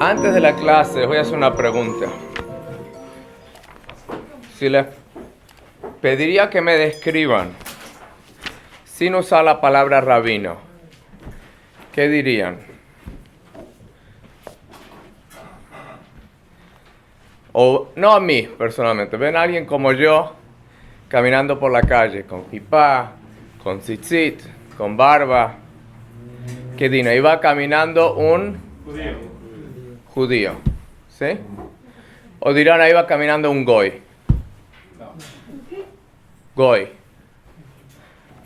Antes de la clase, les voy a hacer una pregunta. Si les pediría que me describan, sin usar la palabra rabino, ¿qué dirían? O no a mí, personalmente. ¿Ven a alguien como yo caminando por la calle con kipá, con tzitzit, con barba? ¿Qué dirían? Iba caminando un judío, ¿sí? O dirán, ahí va caminando un goy. Goy.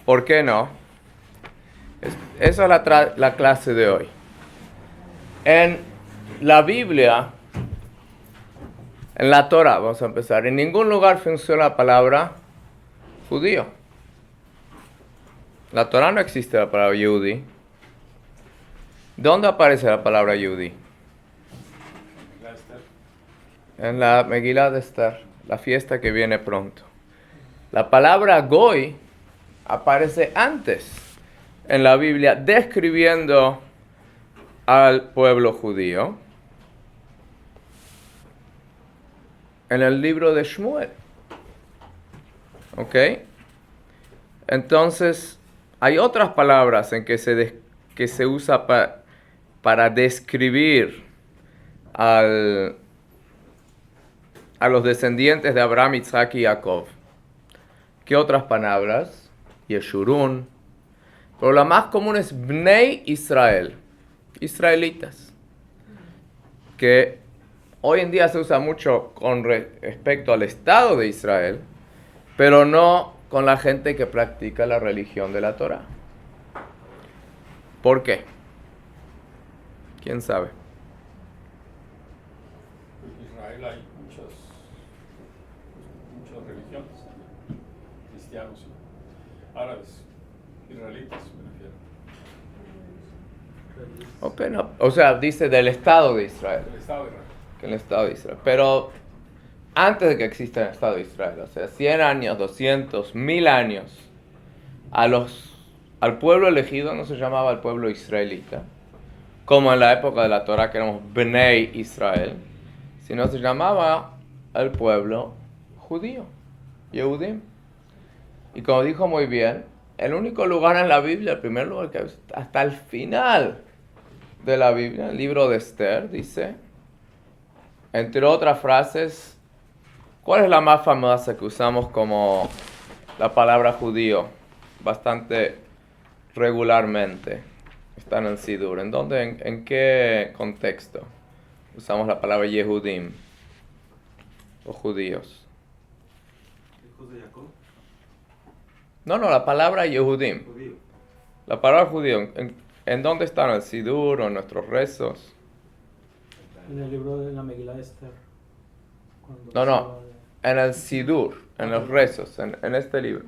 ¿Por qué no? Esa es la clase de hoy. En la Biblia, en la Torah, vamos a empezar, en ningún lugar funciona la palabra judío. En la Torah no existe la palabra yehudí. ¿Dónde aparece la palabra yehudí? En la Megilá de Esther, la fiesta que viene pronto. La palabra goy aparece antes en la Biblia describiendo al pueblo judío en el libro de Shmuel. ¿Ok? Entonces, hay otras palabras en que se usa para describir a los descendientes de Abraham, Isaac y Jacob. ¿Qué otras palabras? Yeshurun. Pero la más común es Bnei Israel, israelitas, que hoy en día se usa mucho con respecto al Estado de Israel, pero no con la gente que practica la religión de la Torah. ¿Por qué? ¿Quién sabe? En Israel hay muchas religiones, cristianos, árabes, israelitas, me refiero. Ok, no. O sea, dice del Estado de Israel. El Estado de Israel. Que el Estado de Israel. Pero antes de que exista el Estado de Israel, o sea, 100 años, 200, 1000 años, al pueblo elegido no se llamaba el pueblo israelita, como en la época de la Torah que éramos Bnei Israel, sino se llamaba el pueblo judío, Yehudim. Y como dijo muy bien, el único lugar en la Biblia, el primer lugar que hasta el final de la Biblia, el libro de Esther, dice, entre otras frases, ¿cuál es la más famosa que usamos como la palabra judío bastante regularmente? Está en el Sidur. ¿En dónde, en qué contexto usamos la palabra Yehudim o judíos? ¿Hijos de Jacob? No, la palabra Yehudim. Judío. La palabra judío, ¿en dónde está? ¿En el Sidur o en nuestros rezos? En el libro de la Megilá de Esther. No, en el Sidur, en los rezos, en este libro.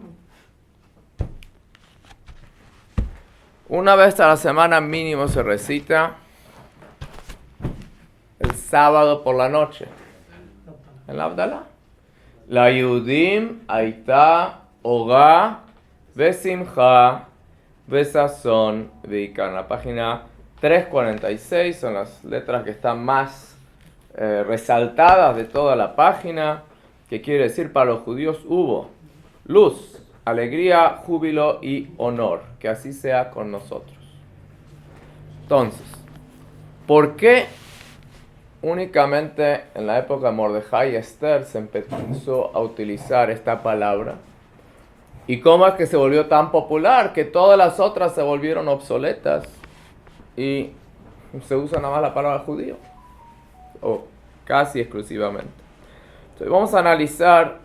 Una vez a la semana mínimo se recita el sábado por la noche, en la Abdalá. La Yehudim Aita Oga Besimcha Besazón Veikar. En la página 346 son las letras que están más resaltadas de toda la página, que quiere decir para los judíos hubo luz, alegría, júbilo y honor. Que así sea con nosotros. Entonces, ¿por qué únicamente en la época de Mordejai y Esther se empezó a utilizar esta palabra? ¿Y cómo es que se volvió tan popular que todas las otras se volvieron obsoletas y se usa nada más la palabra judío? O casi exclusivamente. Entonces vamos a analizar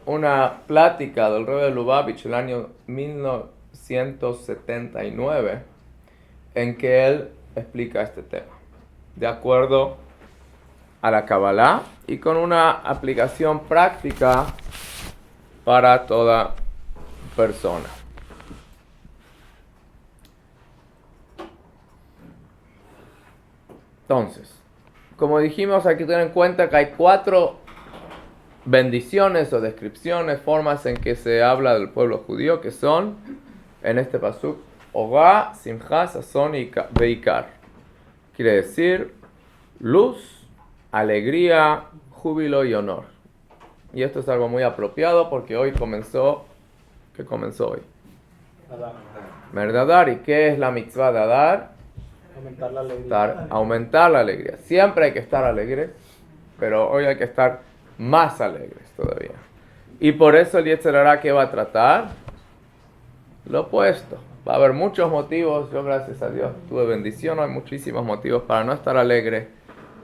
una plática del Rebbe de Lubavitch el año 1979 en que él explica este tema de acuerdo a la Kabbalah y con una aplicación práctica para toda persona. Entonces, como dijimos, hay que tener en cuenta que hay 4 bendiciones o descripciones, formas en que se habla del pueblo judío, que son, en este pasuk, Oga, Simcha, Sazón y Veikar. Quiere decir luz, alegría, júbilo y honor. Y esto es algo muy apropiado porque hoy comenzó, ¿qué comenzó hoy? Adán. Merdadar. ¿Y qué es la mitzvah de Adar? Aumentar la alegría. Aumentar la alegría. Siempre hay que estar alegres, pero hoy hay que estar más alegres todavía. Y por eso el Yetzer Hara, ¿qué va a tratar? Lo opuesto. Va a haber muchos motivos. Yo, gracias a Dios, tuve bendición. Hay muchísimos motivos para no estar alegre.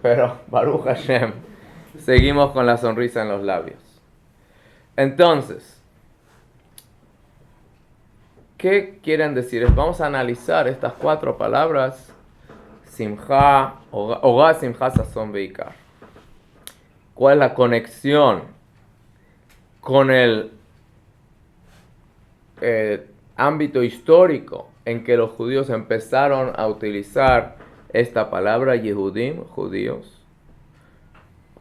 Pero, Baruch Hashem, seguimos con la sonrisa en los labios. Entonces, ¿qué quieren decir? Vamos a analizar estas 4 palabras. Simcha, Oga, Simcha, Sazón, Beikar. ¿Cuál es la conexión con el ámbito histórico en que los judíos empezaron a utilizar esta palabra Yehudim, judíos?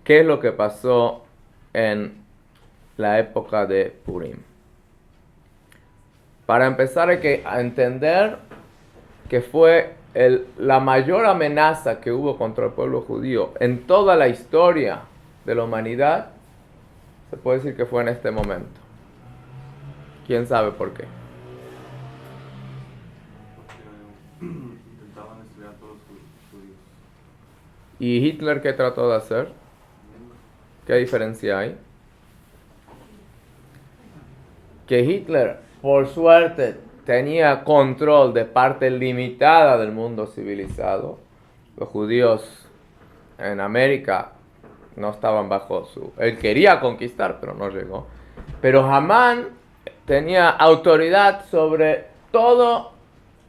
¿Qué es lo que pasó en la época de Purim? Para empezar hay que entender que fue la mayor amenaza que hubo contra el pueblo judío en toda la historia de la humanidad. Se puede decir que fue en este momento. ¿Quién sabe por qué? Porque intentaban estudiar a todos los judíos. ¿Y Hitler qué trató de hacer? ¿Qué diferencia hay? Que Hitler, por suerte, tenía control de parte limitada del mundo civilizado. Los judíos en América no estaban bajo su... Él quería conquistar, pero no llegó. Pero Hamán tenía autoridad sobre todo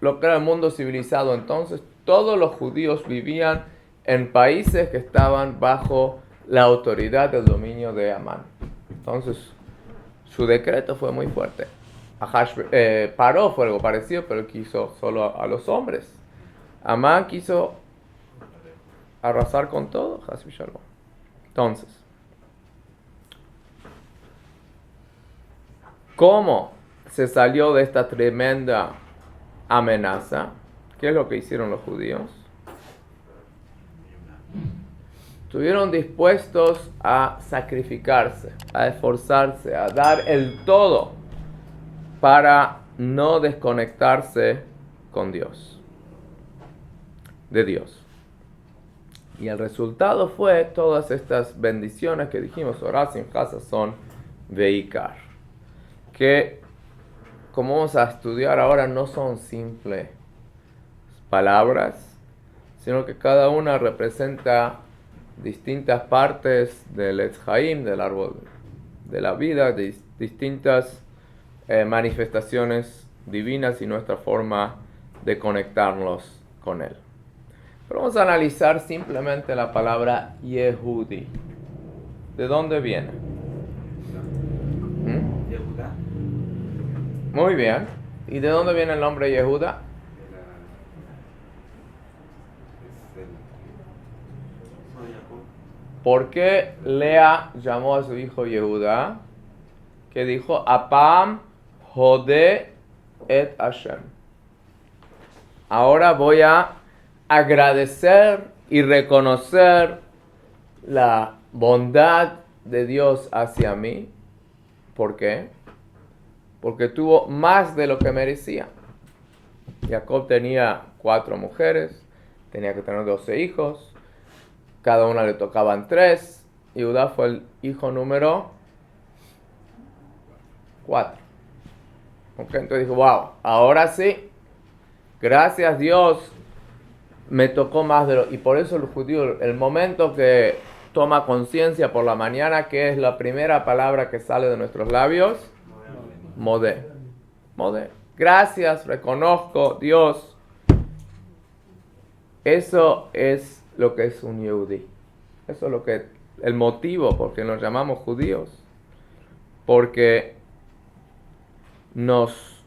lo que era el mundo civilizado. Entonces, todos los judíos vivían en países que estaban bajo la autoridad del dominio de Hamán. Entonces, su decreto fue muy fuerte. Paró fue algo parecido, pero quiso solo a los hombres. Hamán quiso arrasar con todo. Entonces, ¿cómo se salió de esta tremenda amenaza? ¿Qué es lo que hicieron los judíos? Estuvieron dispuestos a sacrificarse, a esforzarse, a dar el todo para no desconectarse con Dios, de Dios. Y el resultado fue todas estas bendiciones que dijimos, Orá, Simcha, Sazón, Beikar, que como vamos a estudiar ahora no son simples palabras, sino que cada una representa distintas partes del Etz Haim, del árbol de la vida, de distintas manifestaciones divinas y nuestra forma de conectarnos con él. Pero vamos a analizar simplemente la palabra Yehudi. ¿De dónde viene? Yehuda. Muy bien. ¿Y de dónde viene el nombre Yehuda? Soy Jacob. ¿Por qué Lea llamó a su hijo Yehuda? Que dijo, Apam Jode et Hashem. Ahora voy a agradecer y reconocer la bondad de Dios hacia mí. ¿Por qué? Porque tuvo más de lo que merecía. Jacob tenía 4 mujeres, tenía que tener 12 hijos, cada una le tocaban 3. Y Judá fue el hijo número 4. Okay, entonces dijo, wow, ahora sí, gracias Dios, me tocó más de lo... Y por eso el judío, el momento que toma conciencia por la mañana, que es la primera palabra que sale de nuestros labios, Modé. Modé. Gracias, reconozco, Dios. Eso es lo que es un Yehudí. Eso es lo que, el motivo por que nos llamamos judíos. Porque nos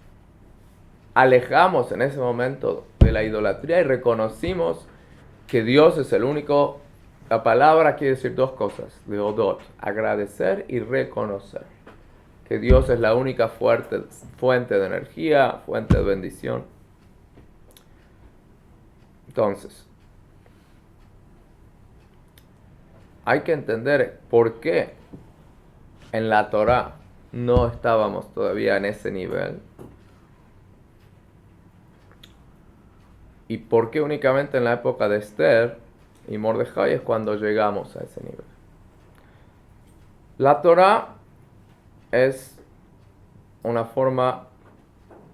alejamos en ese momento de la idolatría y reconocimos que Dios es el único. La palabra quiere decir 2 cosas, leodot, agradecer y reconocer. Que Dios es la única fuente de energía, fuente de bendición. Entonces, hay que entender por qué en la Torá no estábamos todavía en ese nivel. Y por qué únicamente en la época de Esther y Mordejai es cuando llegamos a ese nivel. La Torá es una forma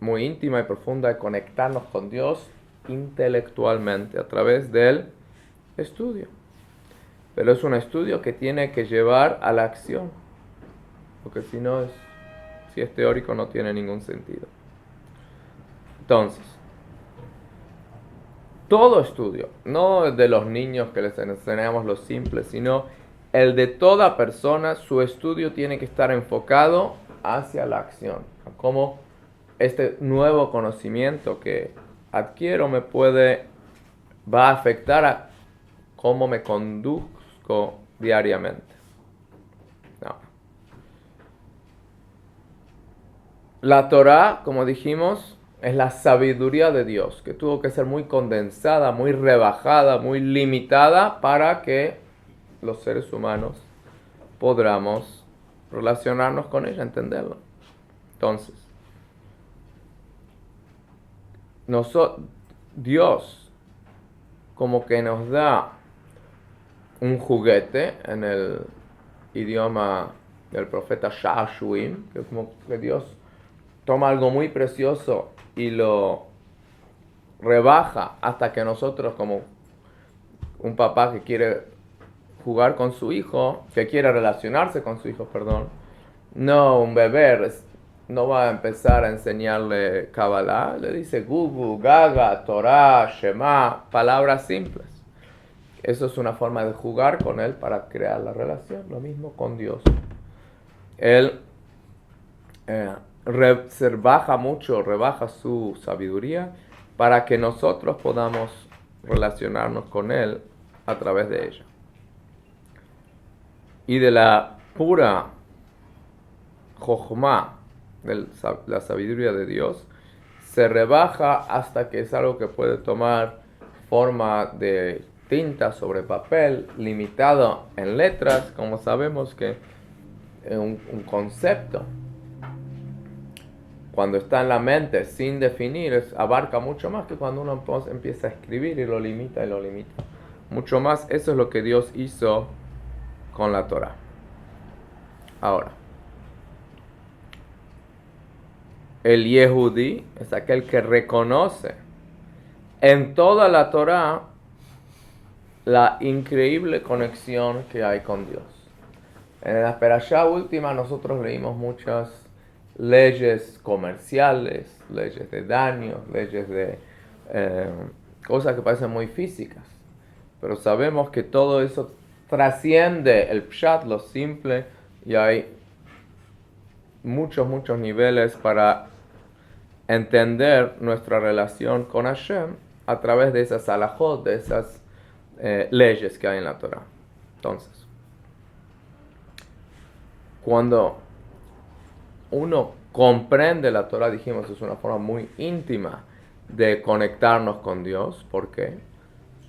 muy íntima y profunda de conectarnos con Dios intelectualmente a través del estudio. Pero es un estudio que tiene que llevar a la acción, porque si es teórico no tiene ningún sentido. Entonces, todo estudio, no el de los niños que les enseñamos lo simple, sino el de toda persona, su estudio tiene que estar enfocado hacia la acción, a cómo este nuevo conocimiento que adquiero va a afectar a cómo me conduzco diariamente. No. La Torá, como dijimos, es la sabiduría de Dios, que tuvo que ser muy condensada, muy rebajada, muy limitada para que los seres humanos podamos relacionarnos con ella, entenderlo. Entonces, Dios como que nos da un juguete en el idioma del profeta Sha'ashuim, que es como que Dios toma algo muy precioso y lo rebaja hasta que nosotros, como un papá que quiere jugar con su hijo, que quiere relacionarse con su hijo, no un bebé, no va a empezar a enseñarle Kabbalah, le dice Gugu, Gaga, Torah, Shema, palabras simples. Eso es una forma de jugar con él para crear la relación, lo mismo con Dios. Él rebaja su sabiduría para que nosotros podamos relacionarnos con él a través de ella. Y de la pura Jochma, de la sabiduría de Dios, se rebaja hasta que es algo que puede tomar forma de tinta sobre papel, limitado en letras, como sabemos que un concepto, cuando está en la mente sin definir, abarca mucho más que cuando uno empieza a escribir y lo limita mucho más. Eso es lo que Dios hizo con la Torah. Ahora, el Yehudí es aquel que reconoce en toda la Torah la increíble conexión que hay con Dios. En la Perashá última nosotros leímos muchas leyes comerciales, leyes de daño, leyes de cosas que parecen muy físicas. Pero sabemos que todo eso trasciende el pshat, lo simple, y hay muchos niveles para entender nuestra relación con Hashem a través de esas halajot, de esas leyes que hay en la Torah. Entonces, cuando uno comprende la Torah, dijimos, es una forma muy íntima de conectarnos con Dios. ¿Por qué?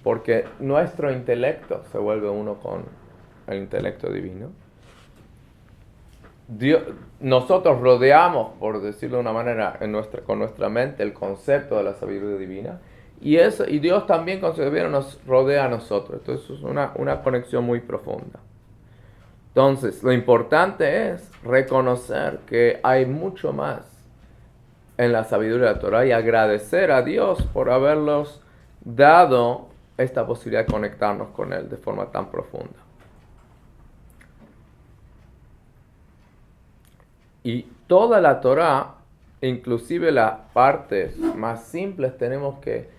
Porque nuestro intelecto se vuelve uno con el intelecto divino. Nosotros rodeamos, por decirlo de una manera, con nuestra mente el concepto de la sabiduría divina, y Dios también con su sabiduría nos rodea a nosotros. Entonces es una conexión muy profunda. Entonces, lo importante es reconocer que hay mucho más en la sabiduría de la Torah y agradecer a Dios por habernos dado esta posibilidad de conectarnos con Él de forma tan profunda. Y toda la Torah, inclusive las partes más simples, tenemos que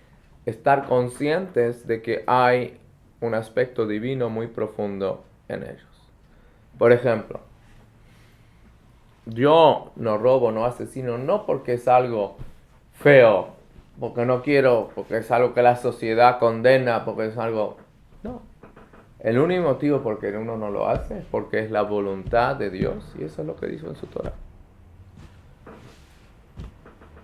estar conscientes de que hay un aspecto divino muy profundo en ellos. Por ejemplo, yo no robo, no asesino, no porque es algo feo, porque no quiero, porque es algo que la sociedad condena, porque es algo... No. El único motivo por que uno no lo hace es porque es la voluntad de Dios, y eso es lo que dice en su Torah.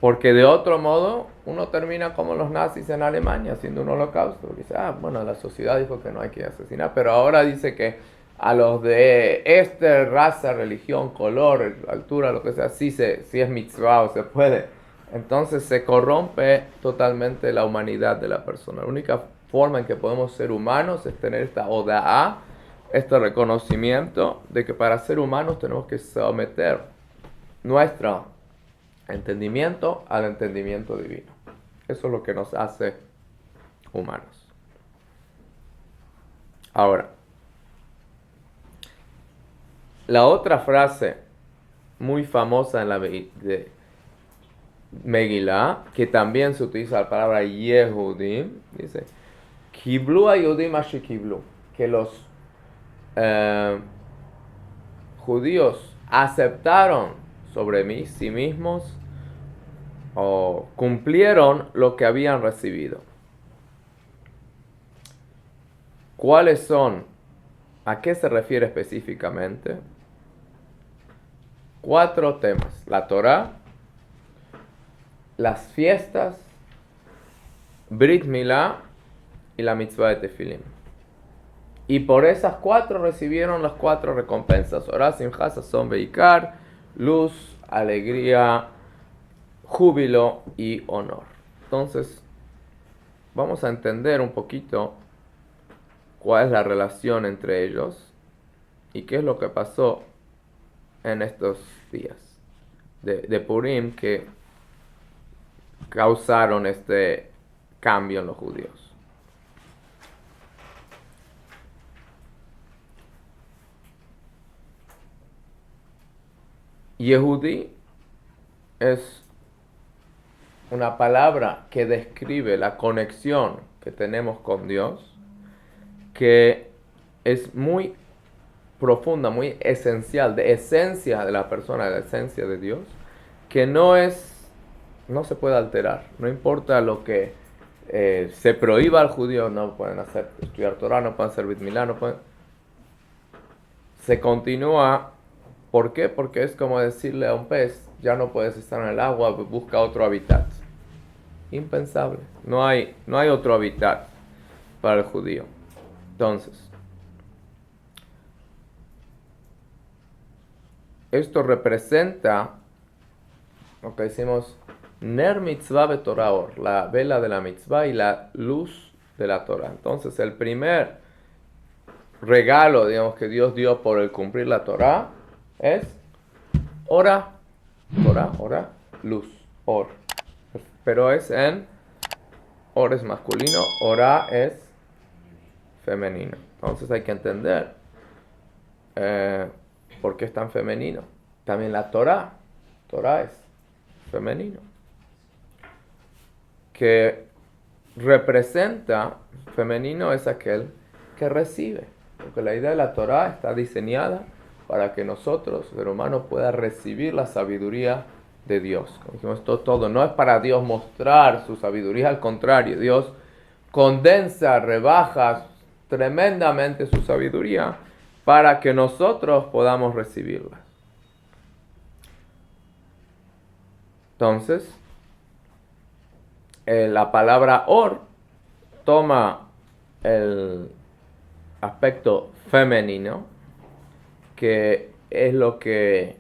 Porque de otro modo, uno termina como los nazis en Alemania, haciendo un holocausto. Dice, bueno, la sociedad dijo que no hay que asesinar, pero ahora dice que a los de esta raza, religión, color, altura, lo que sea, sí es mitzvah o se puede. Entonces se corrompe totalmente la humanidad de la persona. La única forma en que podemos ser humanos es tener esta oda'a, este reconocimiento de que para ser humanos tenemos que someter nuestro entendimiento al entendimiento divino. Eso es lo que nos hace humanos. Ahora, la otra frase muy famosa en la de Megilá, que también se utiliza la palabra Yehudim, dice, Kiblu a Yehudim ashe kiblu, que los judíos aceptaron sobre sí mismos o cumplieron lo que habían recibido. ¿Cuáles son? ¿A qué se refiere específicamente? 4 temas: la Torá, las fiestas, Brit Milá y la mitzvah de Tefilim. Y por esas 4 recibieron las 4 recompensas: Orá, Simjá, Sazón, Beikar, luz, alegría, júbilo y honor. Entonces, vamos a entender un poquito cuál es la relación entre ellos y qué es lo que pasó en estos días de Purim que causaron este cambio en los judíos. Yehudí es una palabra que describe la conexión que tenemos con Dios, que es muy profunda, muy esencial, de esencia de la persona, de la esencia de Dios, que no se puede alterar. No importa lo que se prohíba al judío, no pueden estudiar Torah, no pueden hacer Brit Milá, no pueden. Se continúa. ¿Por qué? Porque es como decirle a un pez, ya no puedes estar en el agua, busca otro hábitat. Impensable. No hay otro hábitat para el judío. Entonces, esto representa lo que decimos Ner mitzvah betorah or, la vela de la mitzvah y la luz de la Torah. Entonces, el primer regalo, digamos, que Dios dio por el cumplir la Torah es Torah, luz, or. Pero es or es masculino, Orá es femenino. Entonces hay que entender por qué es tan femenino. También la Torah es femenino. Que representa, femenino es aquel que recibe. Porque la idea de la Torah está diseñada para que nosotros, el ser humano, pueda recibir la sabiduría de Dios. Como dijimos, esto todo no es para Dios mostrar su sabiduría, al contrario, Dios condensa, rebaja tremendamente su sabiduría para que nosotros podamos recibirla. Entonces, la palabra or toma el aspecto femenino, que es lo que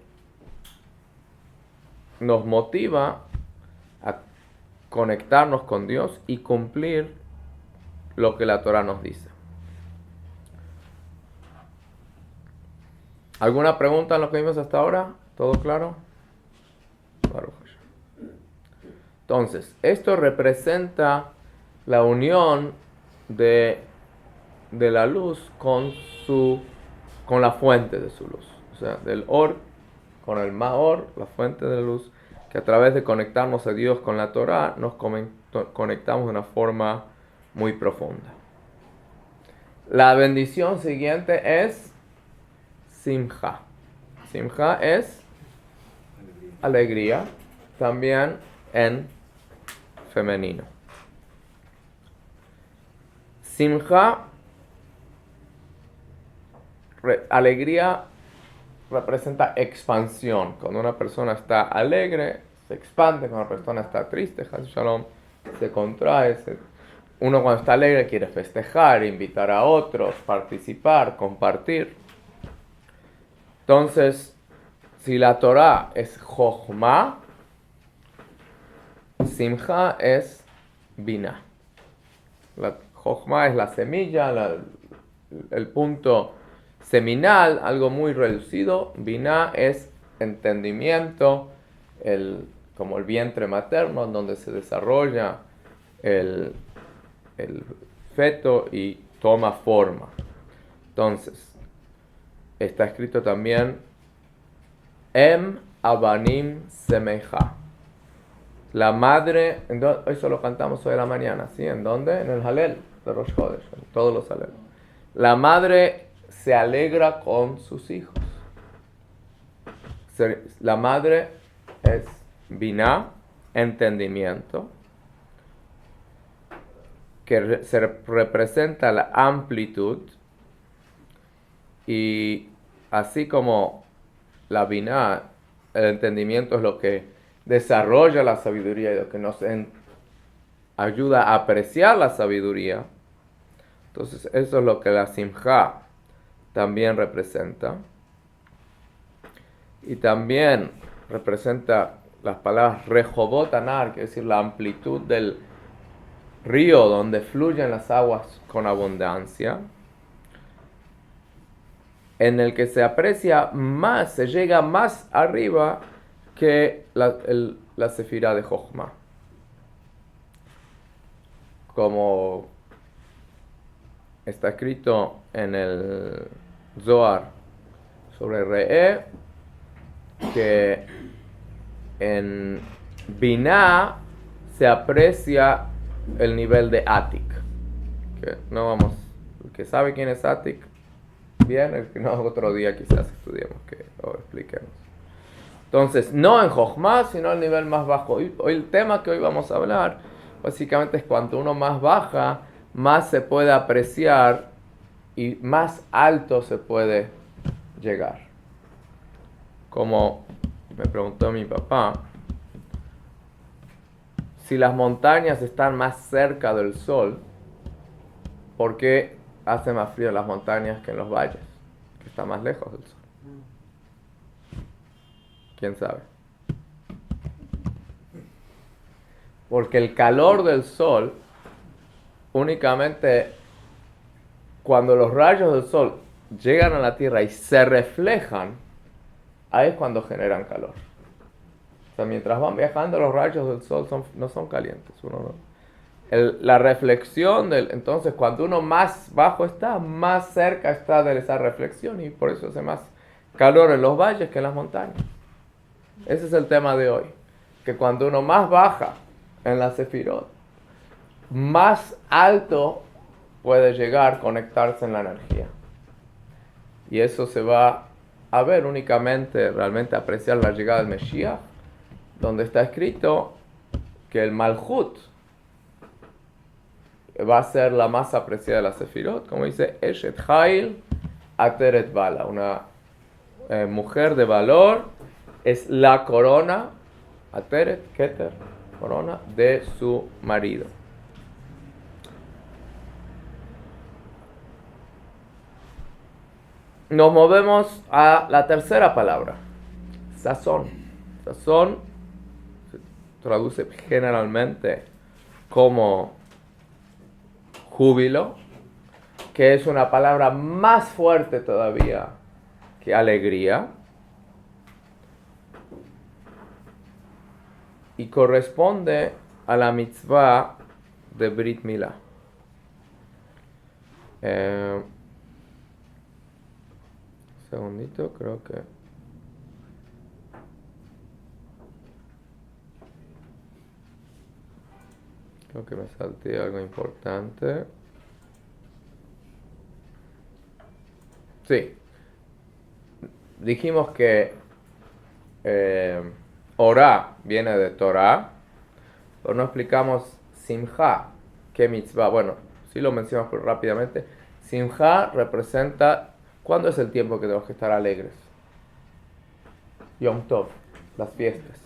nos motiva a conectarnos con Dios y cumplir lo que la Torah nos dice. ¿Alguna pregunta en lo que vimos hasta ahora? ¿Todo claro? Entonces, esto representa la unión de la luz con la fuente de su luz. O sea, del or con el maor, la fuente de la luz, que a través de conectarnos a Dios con la Torah, nos conectamos de una forma muy profunda. La bendición siguiente es Simja. Simja es alegría, también en femenino. Simja, alegría representa expansión. Cuando una persona está alegre, se expande, cuando la persona está triste, Haz Shalom, se contrae. Uno cuando está alegre quiere festejar, invitar a otros, participar, compartir. Entonces, si la Torah es Jochma, Simcha es Binah. La Jochma es la semilla, el punto seminal, algo muy reducido. Binah es entendimiento, como el vientre materno, donde se desarrolla el feto y toma forma. Entonces, está escrito también Em Abanim Semeja. La madre, eso lo cantamos hoy a la mañana, ¿sí? ¿En dónde? En el Halel de Rosh Chodesh, en todos los Halel. La madre se alegra con sus hijos. La madre es Binah, entendimiento, que se representa la amplitud, y así como la Binah, el entendimiento es lo que desarrolla la sabiduría y lo que nos ayuda a apreciar la sabiduría. Entonces eso es lo que la Simcha también representa. Y también representa las palabras Rehobot Anar, que es decir, la amplitud del río donde fluyen las aguas con abundancia, en el que se aprecia más, se llega más arriba que la sefirá de Jochma. Como está escrito en el Zohar sobre Re'eh, que en Binah se aprecia el nivel de Atik. Que no vamos, el que sabe quién es Atik, bien, el que no, otro día quizás estudiemos o expliquemos. Entonces, no en Jochma, sino al nivel más bajo. Hoy el tema que hoy vamos a hablar, básicamente es cuanto uno más baja, más se puede apreciar y más alto se puede llegar. Como me preguntó mi papá, si las montañas están más cerca del sol, ¿por qué hace más frío en las montañas que en los valles, que está más lejos del sol? ¿Quién sabe? Porque el calor del sol, únicamente cuando los rayos del sol llegan a la tierra y se reflejan, ahí es cuando generan calor. O sea, mientras van viajando, los rayos del sol no son calientes. La reflexión, entonces cuando uno más bajo está, más cerca está de esa reflexión, y por eso hace más calor en los valles que en las montañas. Ese es el tema de hoy, que cuando uno más baja en la Sefirot, más alto puede llegar, conectarse en la energía. Y eso se va a ver únicamente, realmente apreciar la llegada del Mesías, donde está escrito que el Malchut va a ser la más apreciada de la Sefirot, como dice Eshet Hail Ateret Bala, una mujer de valor, es la corona, Ateret, Keter, corona de su marido. Nos movemos a la tercera palabra, sazón. Sazón se traduce generalmente como júbilo, que es una palabra más fuerte todavía que alegría, y corresponde a la mitzvah de Brit Milá. Segundito, creo que me salté algo importante. Sí. Dijimos que Orá viene de Torah, pero no explicamos Simcha, ¿qué mitzvah? Bueno, sí lo mencionamos pero rápidamente. Simcha representa, ¿cuándo es el tiempo que tenemos que estar alegres? Yom Tov, las fiestas.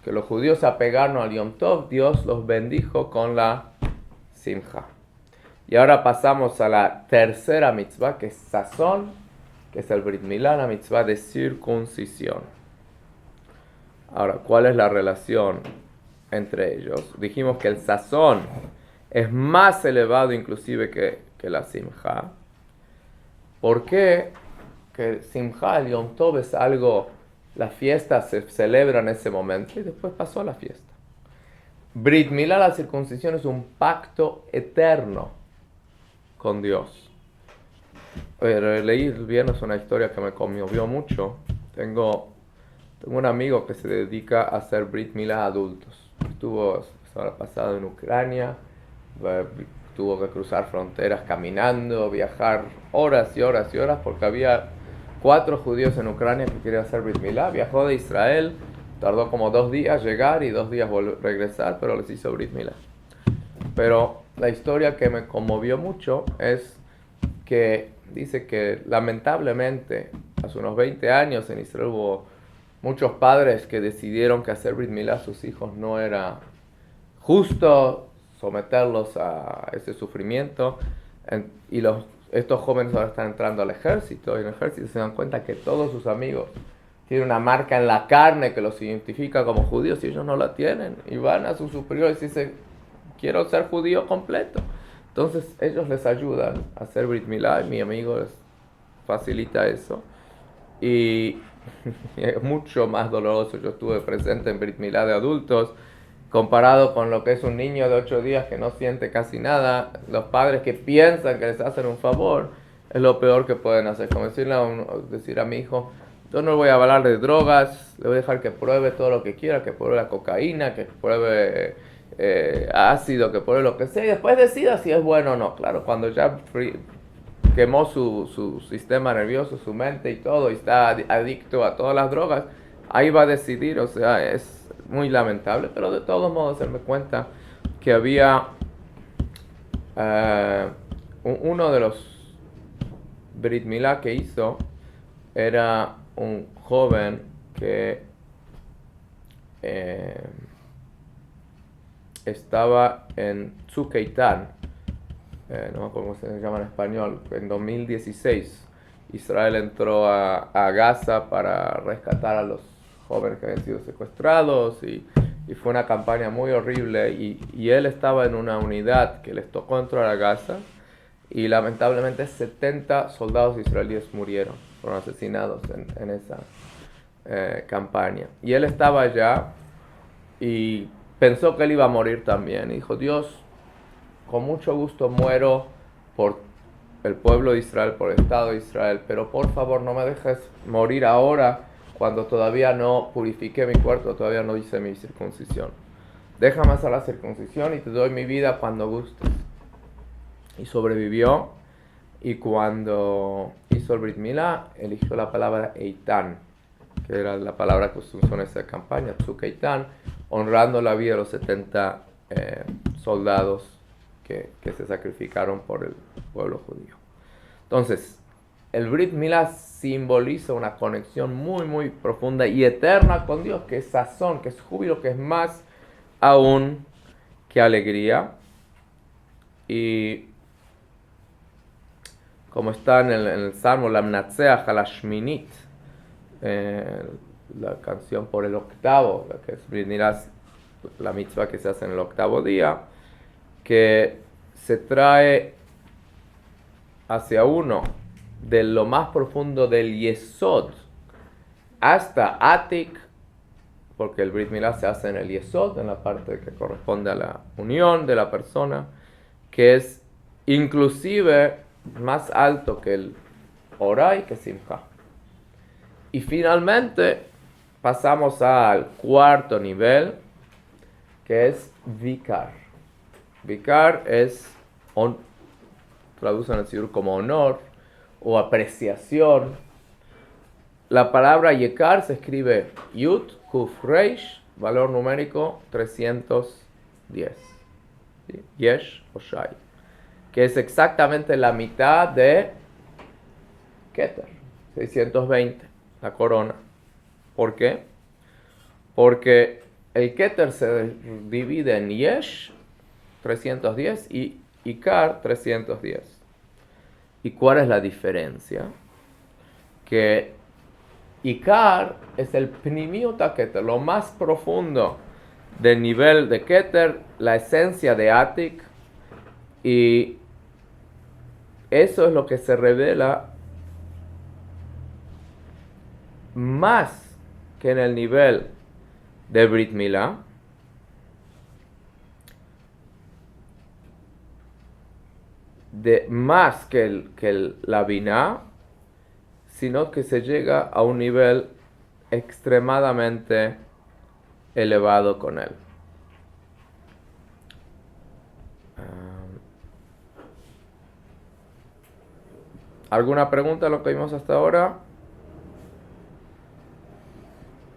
que los judíos se apegaron al Yom Tov, Dios los bendijo con la Simcha. Y ahora pasamos a la tercera mitzvah, que es Sazón, que es el Brit Milá, la mitzvah de circuncisión. Ahora, ¿cuál es la relación entre ellos? Dijimos que el Sazón es más elevado inclusive que la Simcha. ¿Por qué? Que Simcha, el Yom Tov, es algo, la fiesta se celebra en ese momento y después pasó la fiesta. Brit Milá, la circuncisión, es un pacto eterno con Dios. Leí el viernes una historia que me conmovió mucho. Tengo un amigo que se dedica a hacer Brit Milá a adultos. Estuvo la semana pasada en Ucrania, tuvo que cruzar fronteras caminando, viajar horas y horas y horas porque había 4 judíos en Ucrania que querían hacer Brit Milá. Viajó de Israel, tardó como 2 días llegar y 2 días regresar, pero les hizo Brit Milá. Pero la historia que me conmovió mucho es que dice que lamentablemente hace unos 20 años en Israel hubo muchos padres que decidieron que hacer Brit Milá a sus hijos no era justo, someterlos a ese sufrimiento, y estos jóvenes ahora están entrando al ejército, y en el ejército se dan cuenta que todos sus amigos tienen una marca en la carne que los identifica como judíos y ellos no la tienen, y van a sus superiores y dicen: quiero ser judío completo. Entonces ellos les ayudan a hacer Brit Milá y mi amigo les facilita eso, y es mucho más doloroso. Yo estuve presente en Brit Milá de adultos comparado con lo que es un niño de 8 días que no siente casi nada. Los padres que piensan que les hacen un favor es lo peor que pueden hacer. Como decir a mi hijo: yo no voy a hablar de drogas, le voy a dejar que pruebe todo lo que quiera, que pruebe la cocaína, que pruebe ácido, que pruebe lo que sea, y después decida si es bueno o no. Claro, cuando ya quemó su sistema nervioso, su mente y todo, y está adicto a todas las drogas, ahí va a decidir. O sea, es muy lamentable, pero de todos modos hacerme cuenta que había uno de los Brit Milá que hizo, era un joven que estaba en Tzuk Eitan, no me acuerdo cómo se llama en español. En 2016 Israel entró a Gaza para rescatar a los jóvenes que habían sido secuestrados, y fue una campaña muy horrible, y él estaba en una unidad que les tocó entrar a Gaza, y lamentablemente 70 soldados israelíes murieron, fueron asesinados en esa campaña, y él estaba allá y pensó que él iba a morir también, y dijo: Dios, con mucho gusto muero por el pueblo de Israel, por el Estado de Israel, pero por favor no me dejes morir ahora, cuando todavía no purifiqué mi cuerpo, todavía no hice mi circuncisión. Déjame hacer la circuncisión y te doy mi vida cuando gustes. Y sobrevivió, y cuando hizo el Brit Milá, eligió la palabra Eitan, que era la palabra que se usó en esa campaña, Tzuk Eitan, honrando la vida de los 70 soldados que se sacrificaron por el pueblo judío. Entonces, el Brit Milá simboliza una conexión muy, muy profunda y eterna con Dios, que es sazón, que es júbilo, que es más aún que alegría. Y como está en el Salmo, la Mnatseach a la Shminit, la canción por el octavo, que es Brit Milá, la mitzvah que se hace en el octavo día, que se trae hacia uno de lo más profundo del Yesod hasta Atik, porque el Brit Milá se hace en el Yesod, en la parte que corresponde a la unión de la persona, que es inclusive más alto que el Oray, que Simcha. Y finalmente pasamos al cuarto nivel, que es Vikar. Vikar es, traducen el Sidur como honor o apreciación. La palabra Yekar se escribe Yud Kuf Reish, valor numérico 310. ¿Sí? Yesh o Shai, que es exactamente la mitad de Keter, 620, la corona. ¿Por qué? Porque el Keter se divide en Yesh, 310, y Ikar, 310. ¿Y cuál es la diferencia? Que Ikar es el Pnimiuta Keter, lo más profundo del nivel de Keter, la esencia de Atik, y eso es lo que se revela más que en el nivel de Brit Milá, más que la Binah, sino que se llega a un nivel extremadamente elevado con él. ¿Alguna pregunta a lo que vimos hasta ahora?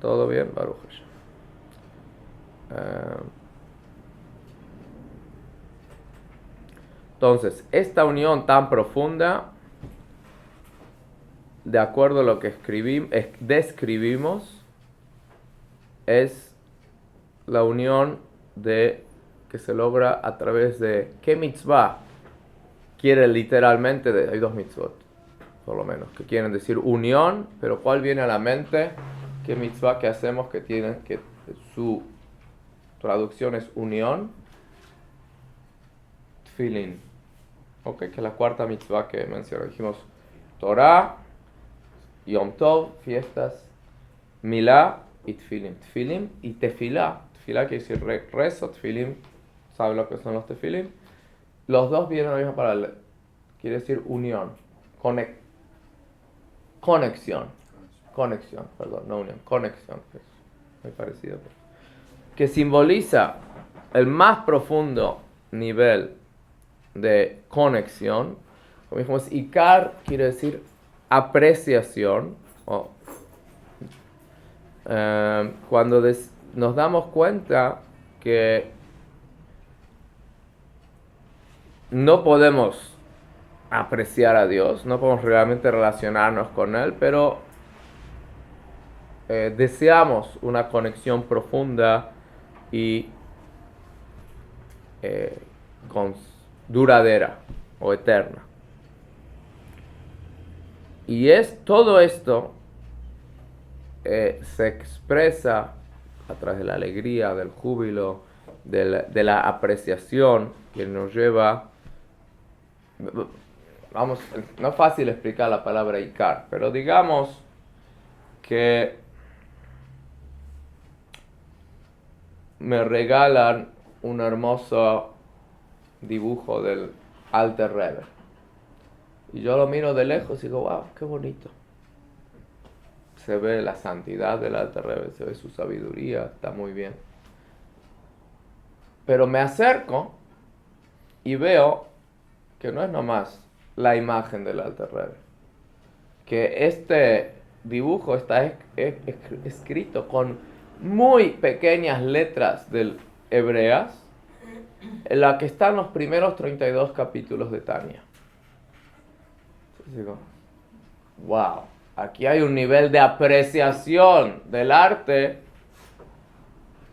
¿Todo bien, Baruch Hashem? Entonces, esta unión tan profunda, de acuerdo a lo que describimos, es la unión que se logra a través de ¿qué mitzvah? Quiere literalmente, hay dos mitzvot, por lo menos, que quieren decir unión, pero ¿cuál viene a la mente? ¿Qué mitzvah que hacemos que su traducción es unión? Tfilin. Ok, que es la cuarta mitzvah que mencioné. Dijimos Torah, Yom Tov, fiestas, Milá y Tfilin. Tfilin y Tefilá. Tefilá quiere decir rezo, Tfilin, ¿sabe lo que son los Tefilin? Los dos vienen a la misma palabra. Quiere decir unión, conexión, perdón, no unión, conexión. Es muy parecido. Que simboliza el más profundo nivel de conexión. Como dijimos, Ikar quiere decir apreciación. Cuando nos damos cuenta que no podemos apreciar a Dios, no podemos realmente relacionarnos con Él, pero deseamos una conexión profunda y duradera o eterna. Y todo esto se expresa a través de la alegría, del júbilo, de la apreciación que nos lleva. Vamos, no es fácil explicar la palabra Ikar, pero digamos que me regalan un hermoso dibujo del Alter Rebbe. Y yo lo miro de lejos y digo, wow, qué bonito. Se ve la santidad del Alter Rebbe, se ve su sabiduría, está muy bien. Pero me acerco y veo que no es nomás la imagen del Alter Rebbe. Que este dibujo está escrito con muy pequeñas letras del hebreas, en la que están los primeros 32 capítulos de Tania. Entonces digo, wow, aquí hay un nivel de apreciación del arte,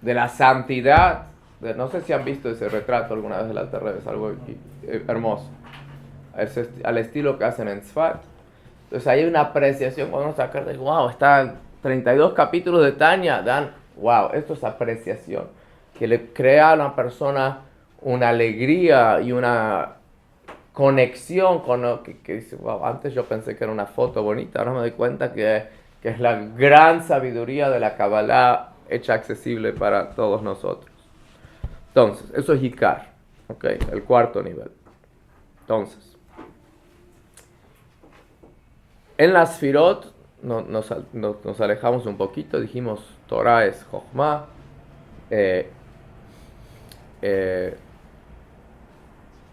de la santidad. No sé si han visto ese retrato alguna vez del Alter Rebbe, es algo hermoso. Al estilo que hacen en Tzfat. Entonces hay una apreciación cuando uno saca de wow, están 32 capítulos de Tania, wow, esto es apreciación. Que le crea a una persona una alegría y una conexión con lo que dice, wow, antes yo pensé que era una foto bonita, ahora me doy cuenta que es la gran sabiduría de la Kabbalah hecha accesible para todos nosotros. Entonces, eso es Ikar, ¿okay? El cuarto nivel. Entonces, en las Sfirot nos alejamos un poquito, dijimos Torah es Jochma,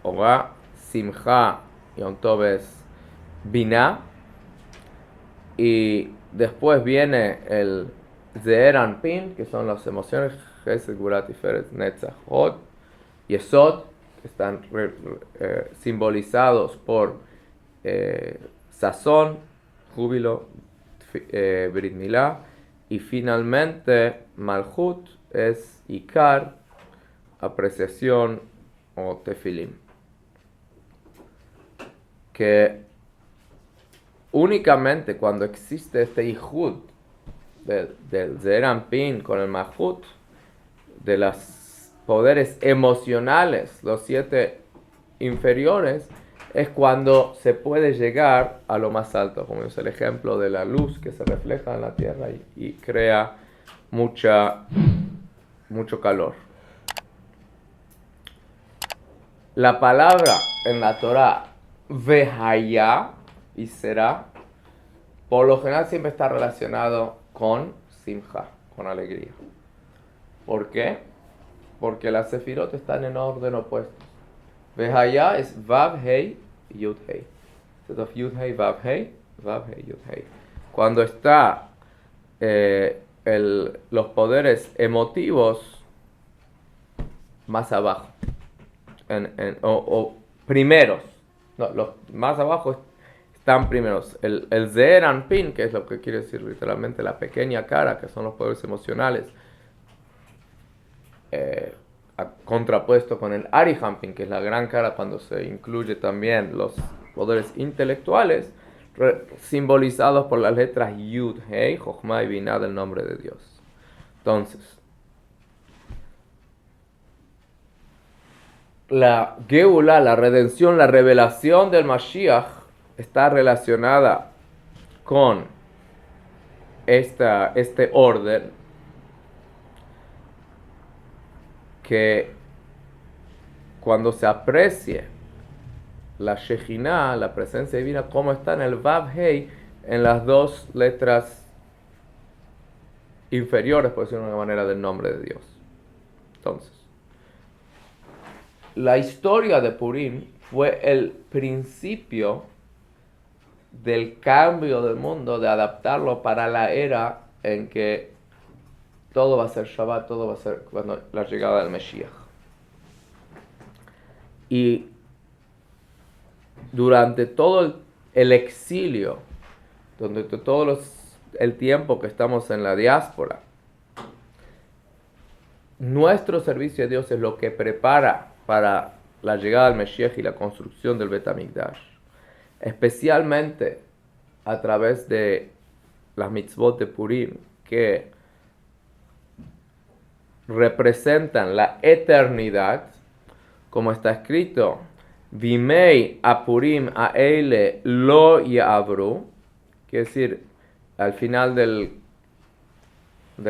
Ora, Simcha, Yom Tov es Binah, y después viene el Ze'er Anpin, que son las emociones, Chesed, Gvura, Tiferet, Netzach, Hod, Yesod, que están simbolizados por sazón, júbilo, Brit Milá, y finalmente Malchut, es ikar, apreciación o tefilim. Que únicamente cuando existe este ijud del Ze'er Anpin con el Malchut, de los poderes emocionales, los 7 inferiores, es cuando se puede llegar a lo más alto, como es el ejemplo de la luz que se refleja en la tierra y crea mucho calor. La palabra en la Torah vehaya y será, por lo general siempre está relacionado con simcha, con alegría. ¿Por qué? Porque las sefirot están en orden opuesto. Vehaya es Vav Hei Yud Hei. Instead of Yud Hei Vav Hei, Vav Hei Yud Hei. Cuando está los poderes emotivos más abajo, o primeros, no, los más abajo están primeros. El Ze'er Anpin, que es lo que quiere decir literalmente la pequeña cara, que son los poderes emocionales, contrapuesto con el Arihampin, que es la gran cara cuando se incluye también los poderes intelectuales, simbolizados por las letras Yud, Hei, Jochma y Binah del nombre de Dios. Entonces, la Geula, la redención, la revelación del Mashiach está relacionada con este orden que cuando se aprecie la Shejinah, la presencia divina, como está en el Vav Hei, en las 2 letras inferiores, por decirlo de una manera, del nombre de Dios. Entonces, la historia de Purim fue el principio del cambio del mundo, de adaptarlo para la era en que todo va a ser Shabbat, todo va a ser cuando la llegada del Mesías. Y durante todo el exilio, durante todo el tiempo que estamos en la diáspora, nuestro servicio a Dios es lo que prepara para la llegada del Mesías y la construcción del Bet HaMikdash. Especialmente a través de las mitzvot de Purim, que representan la eternidad, como está escrito, Vimei apurim aele lo ya'abru, quiere decir, al final de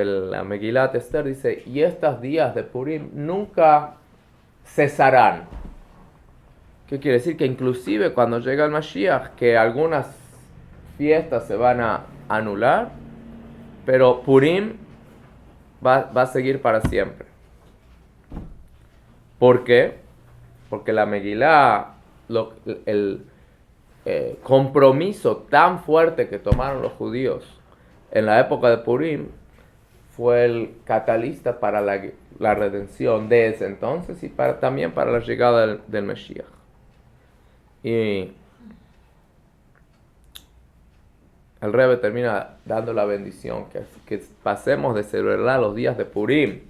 la Megilat Esther dice, y estos días de Purim nunca cesarán. ¿Qué quiere decir? Que inclusive cuando llega el Mashiach, que algunas fiestas se van a anular, pero Purim va a seguir para siempre. ¿Por qué? Porque la Megilá, el compromiso tan fuerte que tomaron los judíos en la época de Purim fue el catalista para la redención de ese entonces y también para la llegada del Mesías. Y el Rebbe termina dando la bendición, que pasemos de celebrar los días de Purim,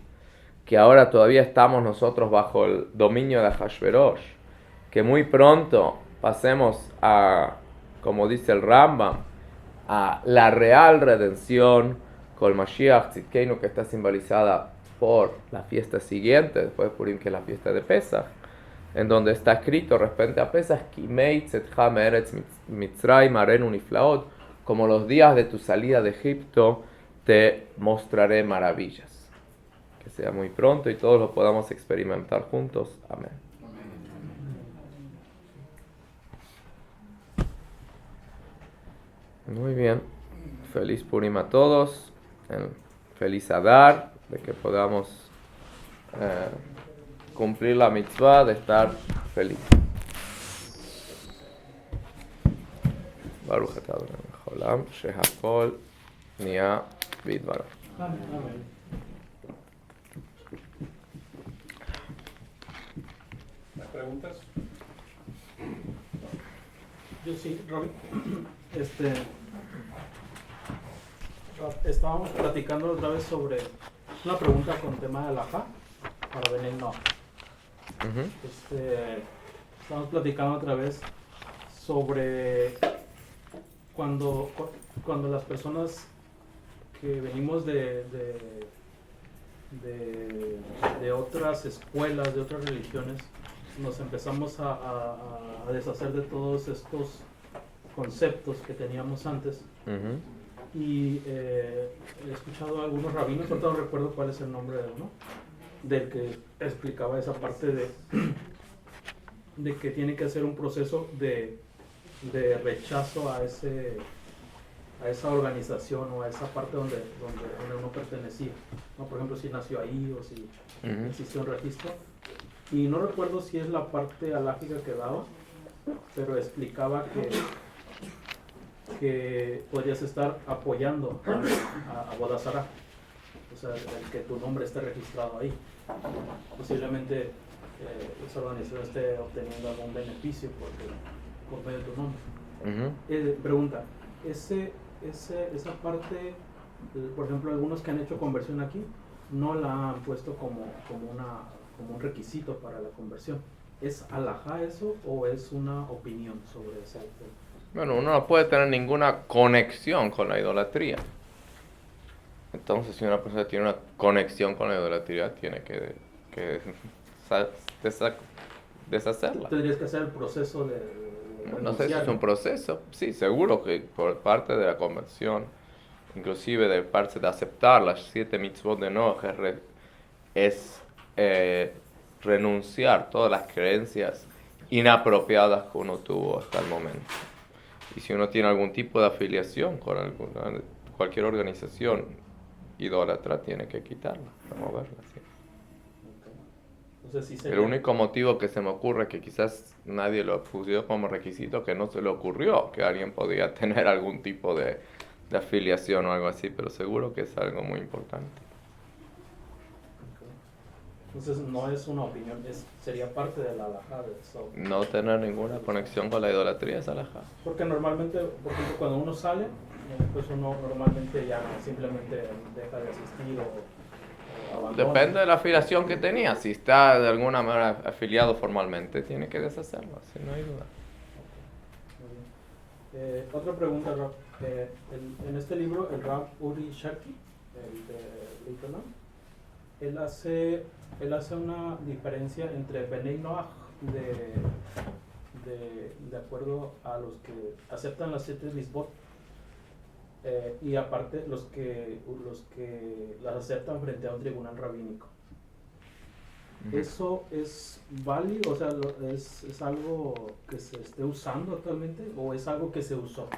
que ahora todavía estamos nosotros bajo el dominio de Ahashverosh, que muy pronto pasemos a, como dice el Rambam, a la real redención con el Mashiach Tzidkeinu, que está simbolizada por la fiesta siguiente, después de Purim, que es la fiesta de Pesach, en donde está escrito respecto a Pesach, Kimei Tzedcha Me'eretz Mitzrayim Arenu Niflaot, como los días de tu salida de Egipto, te mostraré maravillas. Que sea muy pronto y todos lo podamos experimentar juntos. Amén. Muy bien. Feliz Purim a todos. Feliz Adar, de que podamos cumplir la mitzvah de estar feliz. Baruch atah Adonai melech haolam, shehakol niyah bidbarav. Amén. ¿Más preguntas? Yo sí, Robin. Estábamos platicando otra vez sobre una pregunta con tema de alajá para Benay Noah. Ujú. Estamos platicando otra vez sobre cuando las personas que venimos de otras escuelas, de otras religiones, nos empezamos a deshacer de todos estos conceptos que teníamos antes. Ujú. Y he escuchado a algunos rabinos, ahorita no recuerdo cuál es el nombre de uno, del que explicaba esa parte de que tiene que hacer un proceso de rechazo a esa organización o a esa parte donde uno pertenecía, ¿no? Por ejemplo, si nació ahí o si Ujú. existió un registro. Y no recuerdo si es la parte alágica que daba, pero explicaba que podrías estar apoyando a Bodasara, o sea, el que tu nombre esté registrado ahí. Posiblemente esa organización esté obteniendo algún beneficio por medio de tu nombre. Ujú. Pregunta, esa parte, por ejemplo, algunos que han hecho conversión aquí, no la han puesto como un requisito para la conversión. ¿Es alajá eso o es una opinión sobre ese tema? Bueno, uno no puede tener ninguna conexión con la idolatría. Entonces, si una persona tiene una conexión con la idolatría, tiene que deshacerla. Tendrías que hacer el proceso de No sé si es renunciar. un proceso. Sí, seguro que por parte de la conversión, inclusive de parte de aceptar las 7 mitzvot de Noach, es renunciar todas las creencias inapropiadas que uno tuvo hasta el momento. Y si uno tiene algún tipo de afiliación con cualquier organización idólatra, tiene que quitarla, removerla. ¿Sí? Entonces, sí El sería, único motivo que se me ocurre que quizás nadie lo puso como requisito, que no se le ocurrió que alguien podía tener algún tipo de afiliación o algo así, pero seguro que es algo muy importante. entonces no es una opinión, sería parte de la alajá de eso. No tener ninguna conexión con la idolatría es alajá. Porque normalmente, por ejemplo, cuando uno sale, pues uno normalmente ya simplemente deja de asistir o abandona. Depende de la afiliación que tenía. Si está de alguna manera afiliado formalmente, tiene que deshacerlo, así no hay duda. Muy bien. Otra pregunta, Rab. En este libro, el Rab Uri Sharki, el de Litanam, él hace una diferencia entre Benei Noach de acuerdo a los que aceptan las 7 mitzvot y aparte los que las aceptan frente a un tribunal rabínico. ¿Eso es válido? O sea, ¿es algo que se esté usando actualmente o es algo que se usó?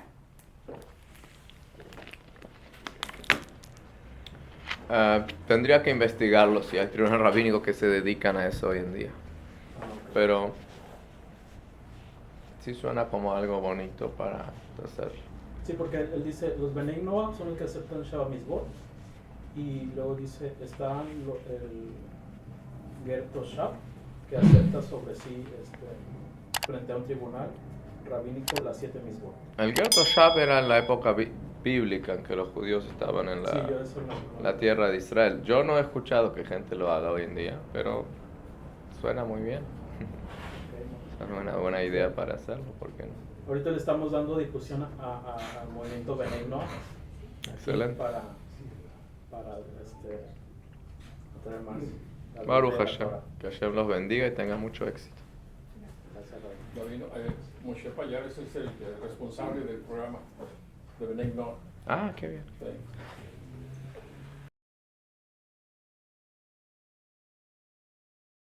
Tendría que investigarlo si hay tribunales rabínicos que se dedican a eso hoy en día. Pero sí suena como algo bonito para hacer. Sí, porque él dice, los Benei Noach son los que aceptan Shabbat Mitzvot, y luego dice, está el Ger Toshab, que acepta sobre sí frente a un tribunal rabínico las 7 Mitzvot. El Ger Toshab era en la época bíblica en que los judíos estaban en Sí, yo eso no. la tierra de Israel. Yo no he escuchado que gente lo haga hoy en día, pero suena muy bien. Ok. Es una buena idea para hacerlo, ¿por qué no? Ahorita le estamos dando difusión al movimiento Benei Noach Excelente. para traer más. Baruch Hashem. Que Hashem los bendiga y tenga mucho éxito. Gracias, Rabbi. Davino, Moshe Payares es el responsable del programa de Benigno. Ah, qué bien. Sí.